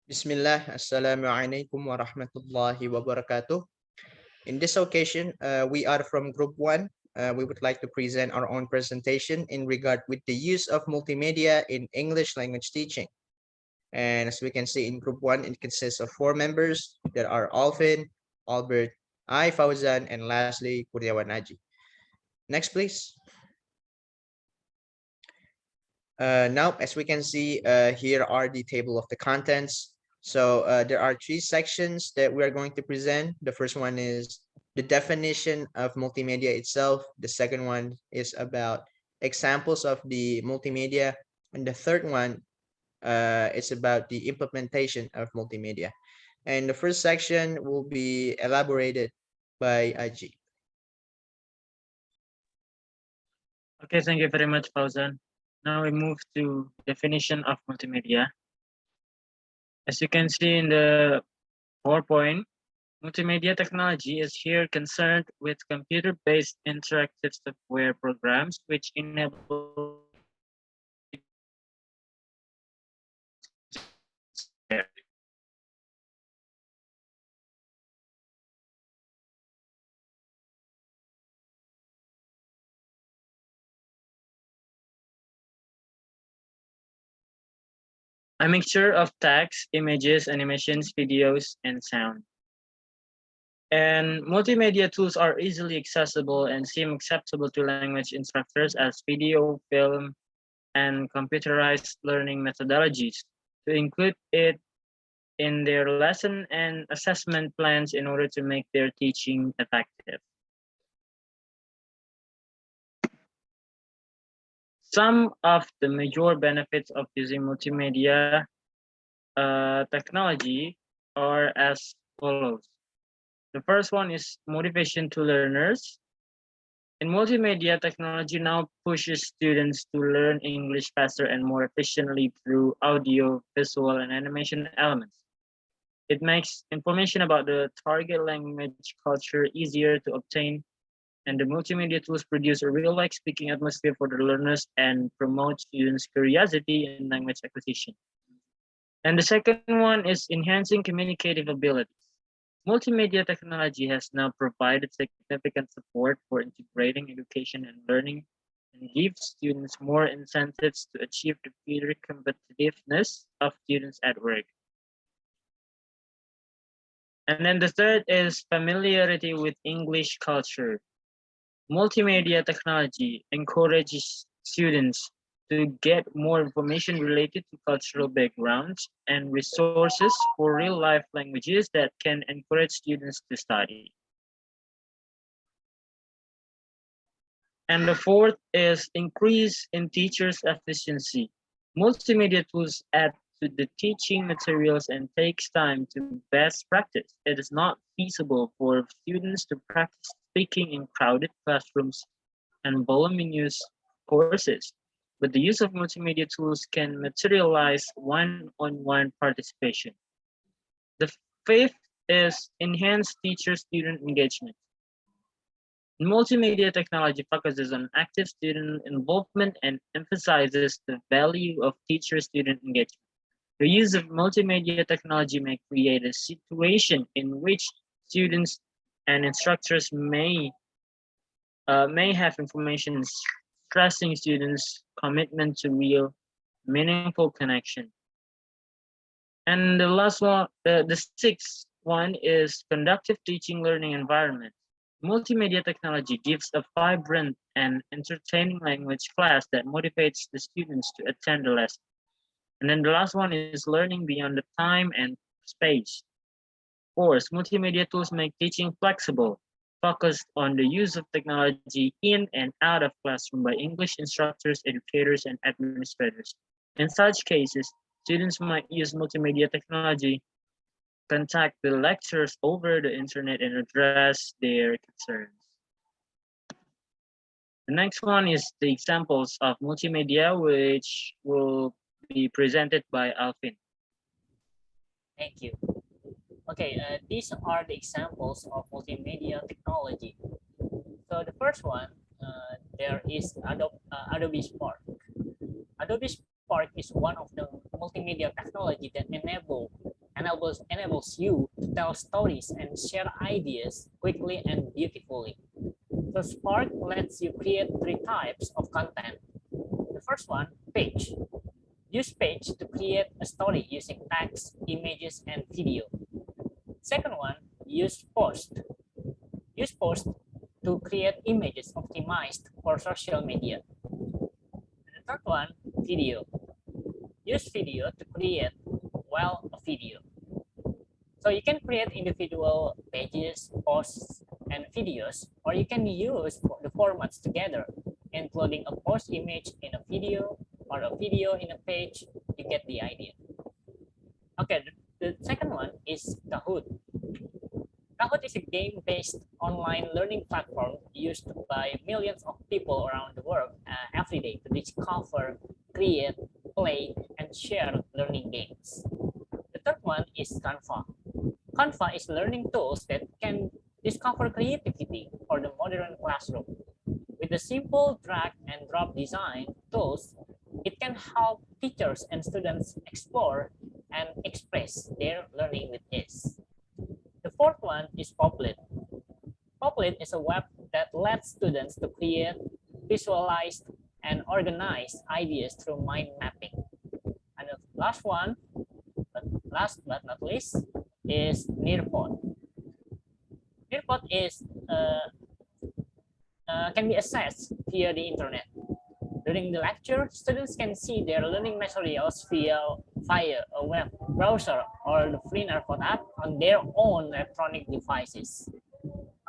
Bismillah, Assalamu alaikum wa rahmatullahi wa barakatuh. In this occasion, we are from Group 1. We would like to present our own presentation in regard with the use of multimedia in English language teaching. And as we can see in Group 1, it consists of 4 members. There are Alvin, Albert, I, Fauzan, and lastly, Kurniawan Aji. Next, please. Now, as we can see, here are the table of the contents. So there are 3 sections that we are going to present. The first one is the definition of multimedia itself. The second one is about examples of the multimedia. And the third one is about the implementation of multimedia. And the first section will be elaborated by Aji. Okay, thank you very much, Fauzan. Now we move to definition of multimedia. As you can see in the PowerPoint, multimedia technology is here concerned with computer-based interactive software programs which enable a mixture of text, images, animations, videos, and sound. And multimedia tools are easily accessible and seem acceptable to language instructors as video, film, and computerized learning methodologies to include it in their lesson and assessment plans in order to make their teaching effective. Some of the major benefits of using multimedia technology are as follows. The first one is motivation to learners. In multimedia, technology now pushes students to learn English faster and more efficiently through audio, visual, and animation elements. It makes information about the target language culture easier to obtain, and the multimedia tools produce a real-like speaking atmosphere for the learners and promote students' curiosity in language acquisition. And the second one is enhancing communicative abilities. Multimedia technology has now provided significant support for integrating education and learning and gives students more incentives to achieve the future competitiveness of students at work. And then the third is familiarity with English culture. Multimedia technology encourages students to get more information related to cultural backgrounds and resources for real-life languages that can encourage students to study. And the fourth is increase in teachers' efficiency. Multimedia tools add to the teaching materials and takes time to best practice. It is not feasible for students to practice speaking in crowded classrooms and voluminous courses, but the use of multimedia tools can materialize one-on-one participation. The fifth is enhance teacher-student engagement. Multimedia technology focuses on active student involvement and emphasizes the value of teacher-student engagement. The use of multimedia technology may create a situation in which students and instructors may have information stressing students' commitment to real, meaningful connection. And the last one, the sixth one is conductive teaching learning environment. Multimedia technology gives a vibrant and entertaining language class that motivates the students to attend the lesson. And then the last one is learning beyond the time and space. Fourth, multimedia tools make teaching flexible, focused on the use of technology in and out of classroom by English instructors, educators, and administrators. In such cases, students might use multimedia technology, contact the lecturers over the internet, and address their concerns. The next one is the examples of multimedia, which will be presented by Alvin. Thank you. Okay, these are the examples of multimedia technology. So the first one, there is Adobe Spark. Adobe Spark is one of the multimedia technology that enable enables you to tell stories and share ideas quickly and beautifully. So Spark lets you create 3 types of content. The first one, page. Use page to create a story using text, images, and video. Second one, use post. Use post to create images optimized for social media. And the third one, video. Use video to create, well, a video. So you can create individual pages, posts, and videos, or you can use the formats together, including a post image in a video or a video in a page. You get the idea. Okay, the second one is Kahoot. Kahoot is a game-based online learning platform used by millions of people around the world every day to discover, create, play, and share learning games. The third one is Canva. Canva is learning tools that can discover creativity for the modern classroom. With the simple drag and drop design tools, it can help teachers and students explore and express their learning with ease. The fourth one is Popplet. Popplet is a web that lets students to create, visualize, and organize ideas through mind mapping. And the last one, last but not least, is Nearpod. Nearpod is can be accessed via the internet. During the lecture, students can see their learning materials via a web browser or the free Nearpod app on their own electronic devices.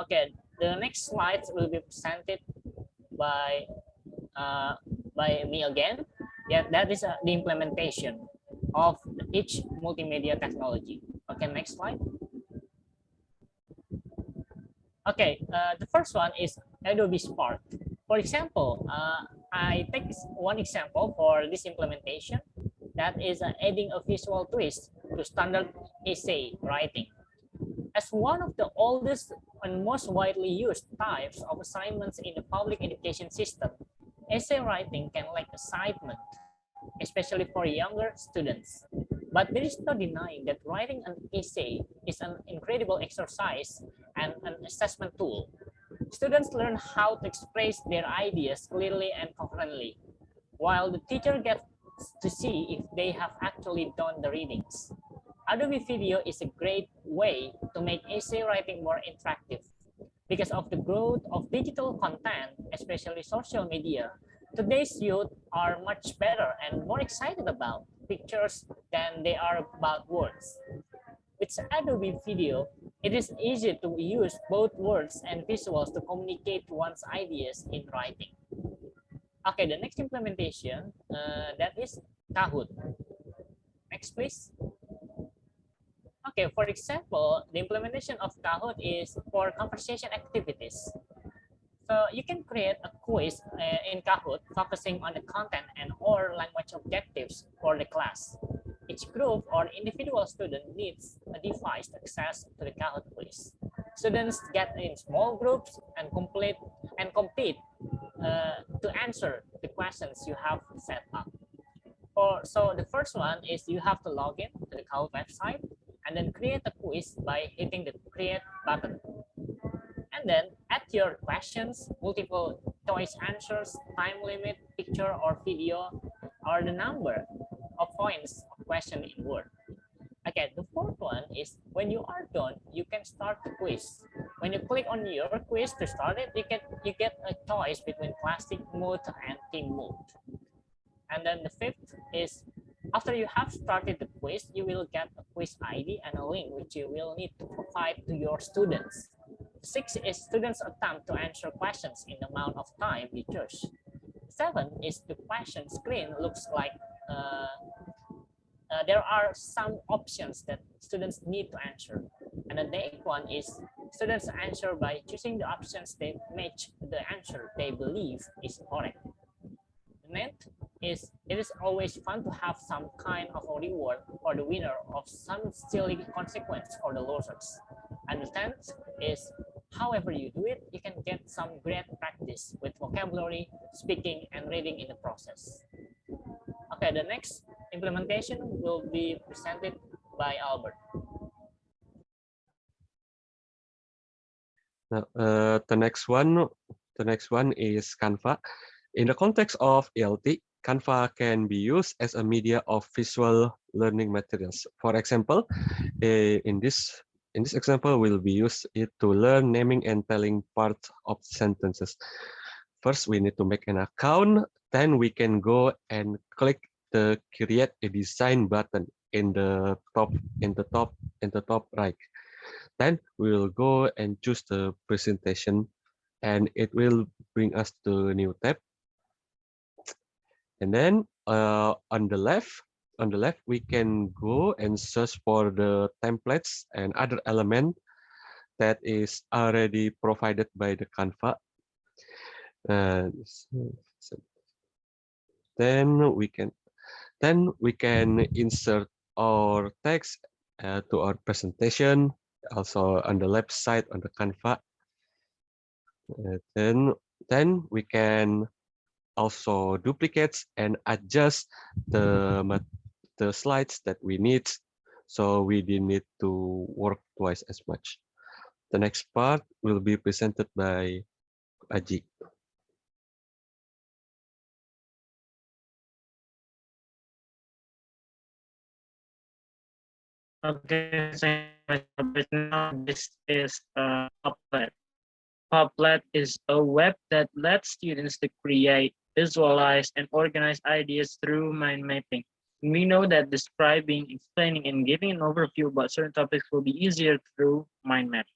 Okay, the next slides will be presented by me again. Yeah, that is the implementation of each multimedia technology. Okay, next slide. Okay, the first one is Adobe Spark. For example, I take one example for this implementation, that is adding a visual twist to standard essay writing. As one of the oldest and most widely used types of assignments in the public education system, essay writing can lack excitement, especially for younger students. But there is no denying that writing an essay is an incredible exercise and an assessment tool. Students learn how to express their ideas clearly and confidently, while the teacher gets to see if they have actually done the readings. Adobe Video is a great way to make essay writing more interactive. Because of the growth of digital content, especially social media, today's youth are much better and more excited about pictures than they are about words. With Adobe Video, it is easy to use both words and visuals to communicate one's ideas in writing. Okay, the next implementation, that is Kahoot. Next, please. Okay, for example, the implementation of Kahoot is for conversation activities. So you can create a quiz in Kahoot focusing on the content and or language objectives for the class. Each group or individual student needs a device to access to the Kahoot quiz. Students get in small groups and compete to answer the questions you have set up. So the first one is you have to log in to the Kahoot website and then create a quiz by hitting the create button. And then add your questions, multiple choice answers, time limit, picture or video, or the number of points of question in Word. Okay, the fourth one is when you are done, you can start the quiz. When you click on your quiz to start it, you get a choice between classic mode and team mode. And then the fifth is after you have started the quiz, you will get a quiz ID and a link which you will need to provide to your students. Six is students attempt to answer questions in the amount of time you choose. Seven is the question screen looks like there are some options that students need to answer. And then the eighth one is students answer by choosing the options that match the answer they believe is correct. The ninth is it is always fun to have some kind of a reward for the winner of some silly consequence for the losers. And the 10th is however you do it, you can get some great practice with vocabulary, speaking, and reading in the process. Okay, the next implementation will be presented by Albert. Now, the next one is Canva. In the context of ELT, Canva can be used as a media of visual learning materials. For example, in this example, we'll be used it to learn naming and telling parts of sentences. First, we need to make an account. Then we can go and click the create a design button in the top right. Then we will go and choose the presentation, and it will bring us to a new tab. And then on the left, we can go and search for the templates and other element that is already provided by the Canva. So then we can insert our text to our presentation, also on the left side on the Canva. Then we can also duplicate and adjust the slides that we need, so we didn't need to work twice as much. The next part will be presented by Aji. Okay, thank you much, Albert. Now this is Poplet. Poplet is a web that lets students to create, visualize, and organize ideas through mind mapping. We know that describing, explaining, and giving an overview about certain topics will be easier through mind mapping.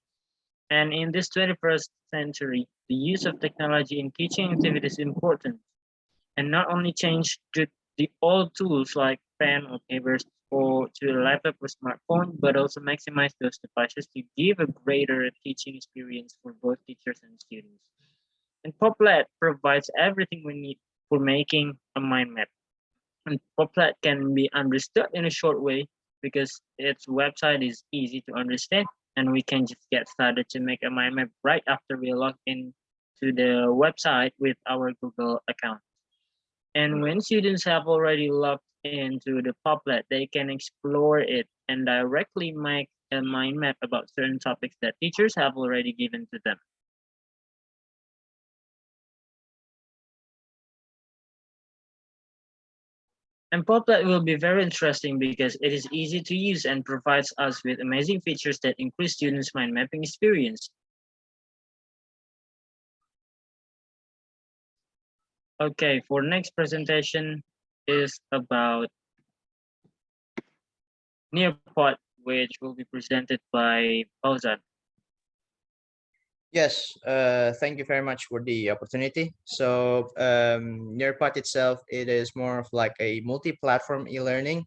And in this 21st century, the use of technology in teaching activities is important, and not only change the old tools like pen or papers or to a laptop or smartphone, but also maximize those devices to give a greater teaching experience for both teachers and students. And Poplet provides everything we need for making a mind map. And Poplet can be understood in a short way because its website is easy to understand, and we can just get started to make a mind map right after we log in to the website with our Google account. And when students have already logged into the Poplet, they can explore it and directly make a mind map about certain topics that teachers have already given to them. And Poplet will be very interesting because it is easy to use and provides us with amazing features that increase students' mind mapping experience. Okay, for next presentation is about Nearpod, which will be presented by Fauzan. Yes, thank you very much for the opportunity. So Nearpod itself, it is more of like a multi-platform e-learning.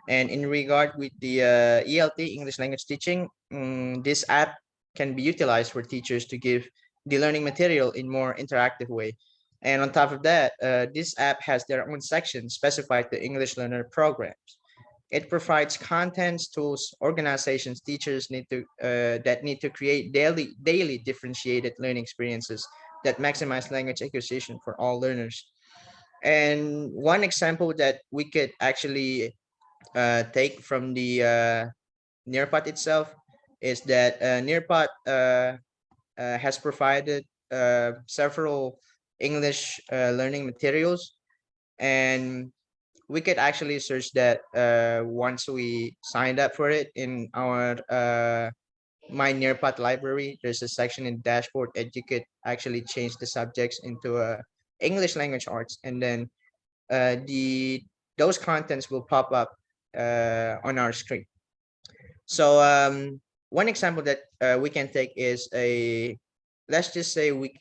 And in regard with the ELT, English language teaching, this app can be utilized for teachers to give the learning material in more interactive way. And on top of that, this app has their own section specified to English learner programs. It provides contents, tools, organizations, teachers need to that need to create daily differentiated learning experiences that maximize language acquisition for all learners. And one example that we could actually take from the Nearpod itself is that Nearpod has provided several English learning materials, and we could actually search that once we signed up for it in our My Nearpod library. There's a section in dashboard, and you could actually change the subjects into English language arts, and then the those contents will pop up on our screen. So one example that we can take is let's just say we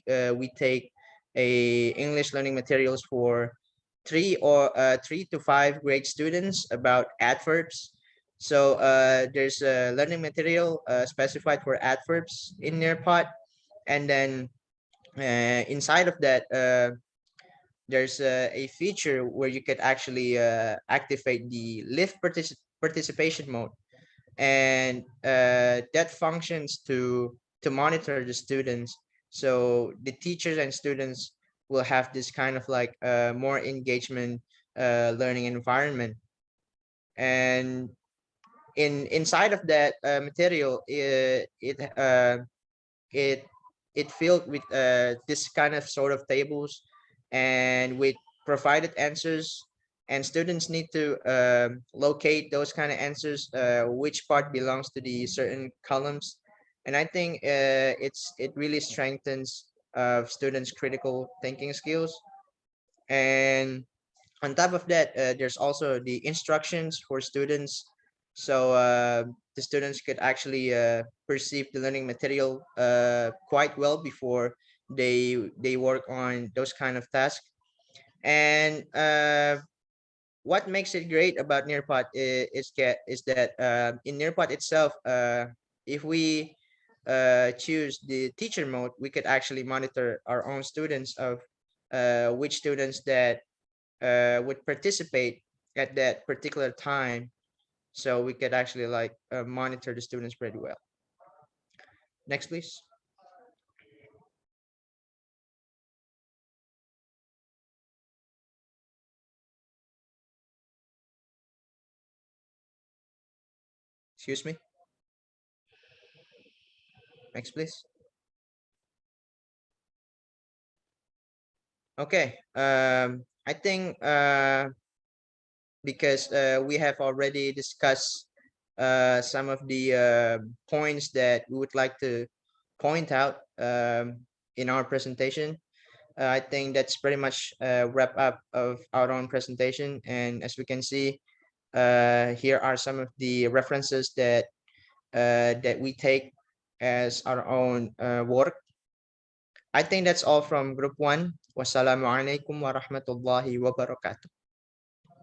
take a English learning materials for 3 to 5 grade students about adverbs. So there's a learning material specified for adverbs in Nearpod, and then inside of that there's a feature where you could actually activate the live participation mode, and that functions to monitor the students, so the teachers and students will have this kind of like more engagement learning environment. And inside of that material, it filled with this kind of sort of tables and with provided answers, and students need to locate those kind of answers, which part belongs to the certain columns. And I think it really strengthens students' critical thinking skills. And on top of that, there's also the instructions for students. So the students could actually perceive the learning material quite well before they work on those kind of tasks. And what makes it great about Nearpod is that in Nearpod itself, if we choose the teacher mode, we could actually monitor our own students of which students that would participate at that particular time. So we could actually like monitor the students pretty well. Next, please. Excuse me. Next, please. Okay. I think because we have already discussed some of the points that we would like to point out in our presentation. I think that's pretty much a wrap up of our own presentation. And as we can see, here are some of the references that we take as our own work. I think that's all from group 1. Wassalamualaikum warahmatullahi wabarakatuh.